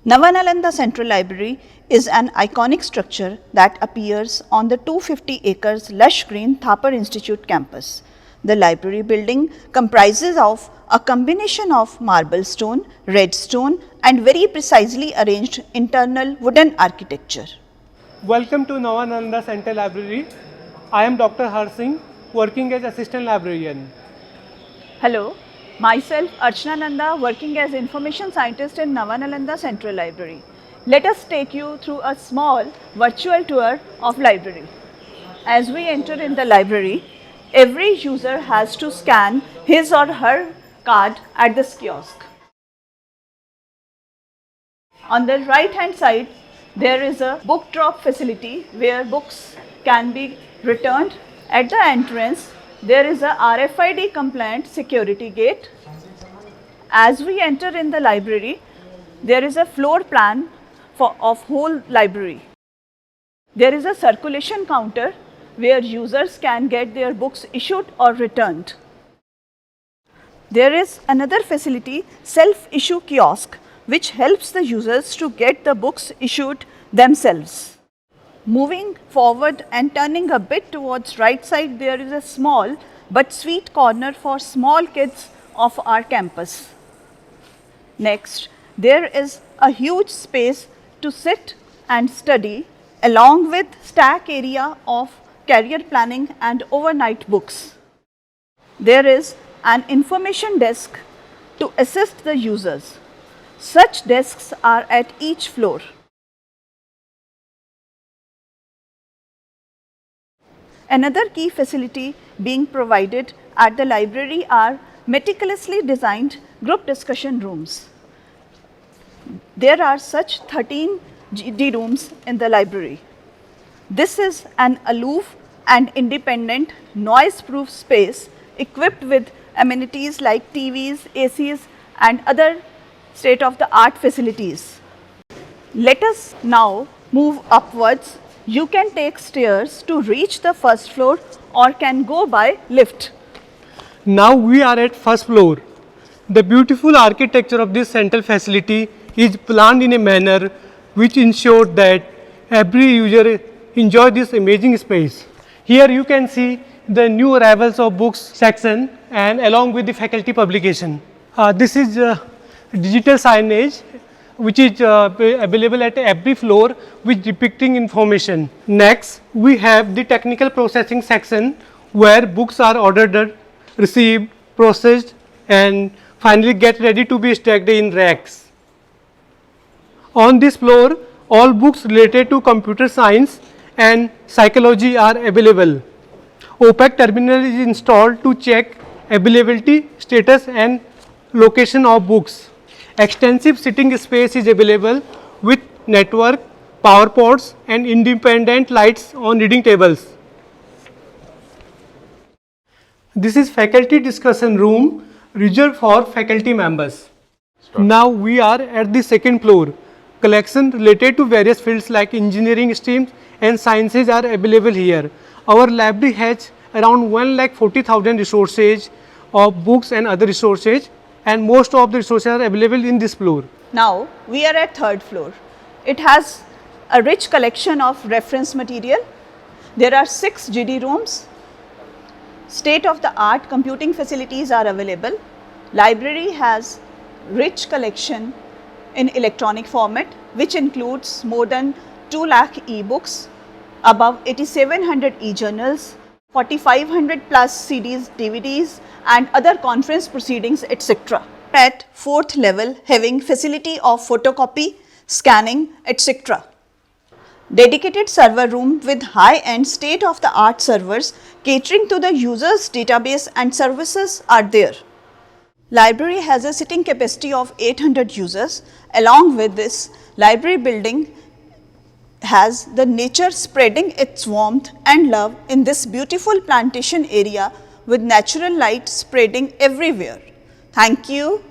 Nava Nalanda Central Library is an iconic structure that appears on the 250 acres lush green Thapar Institute campus. The library building comprises of a combination of marble stone, red stone and very precisely arranged internal wooden architecture. Welcome to Nava Nalanda Central Library. I am Dr. Har Singh, working as assistant librarian. Hello, myself Archana Nanda, working as information scientist in Nava Nalanda Central Library. Let us take you through a small virtual tour of library. As we enter in the library, every user has to scan his or her card at this kiosk. On the right hand side, there is a book drop facility where books can be returned. At the entrance, there is a RFID compliant security gate. As we enter in the library, there is a floor plan of whole library. There is a circulation counter where users can get their books issued or returned. There is another facility, self-issue kiosk, which helps the users to get the books issued themselves. Moving forward and turning a bit towards right side, there is a small but sweet corner for small kids of our campus. Next, there is a huge space to sit and study along with stack area of career planning and overnight books. There is an information desk to assist the users. Such desks are at each floor. Another key facility being provided at the library are meticulously designed group discussion rooms. There are such 13 GD rooms in the library. This is an aloof and independent noise-proof space equipped with amenities like TVs, ACs and other state-of-the-art facilities. Let us now move upwards. You can take stairs to reach the first floor or can go by lift. Now we are at first floor. The beautiful architecture of this central facility is planned in a manner which ensures that every user enjoys this amazing space. Here you can see the new arrivals of books section and along with the faculty publication. This is digital signage which is available at every floor with depicting information. Next, we have the technical processing section where books are ordered, received, processed and finally get ready to be stacked in racks. On this floor, all books related to computer science and psychology are available. OPAC terminal is installed to check availability, status and location of books. Extensive sitting space is available with network, power ports and independent lights on reading tables. This is faculty discussion room reserved for faculty members. Now we are at the second floor. Collection related to various fields like engineering streams and sciences are available here. Our library has around 1,40,000 resources of books and other resources and most of the resources are available in this floor. Now we are at third floor. It has a rich collection of reference material. There are 6 GD rooms. State-of-the-art computing facilities are available. Library has rich collection in electronic format which includes more than 2 lakh e-books, above 8,700 e-journals, 4,500 plus CDs, DVDs and other conference proceedings etc. At fourth level having facility of photocopy, scanning etc. Dedicated server room with high-end state-of-the-art servers catering to the user's database and services are there. Library has a sitting capacity of 800 users. Along with this, library building has the nature spreading its warmth and love in this beautiful plantation area with natural light spreading everywhere. Thank you.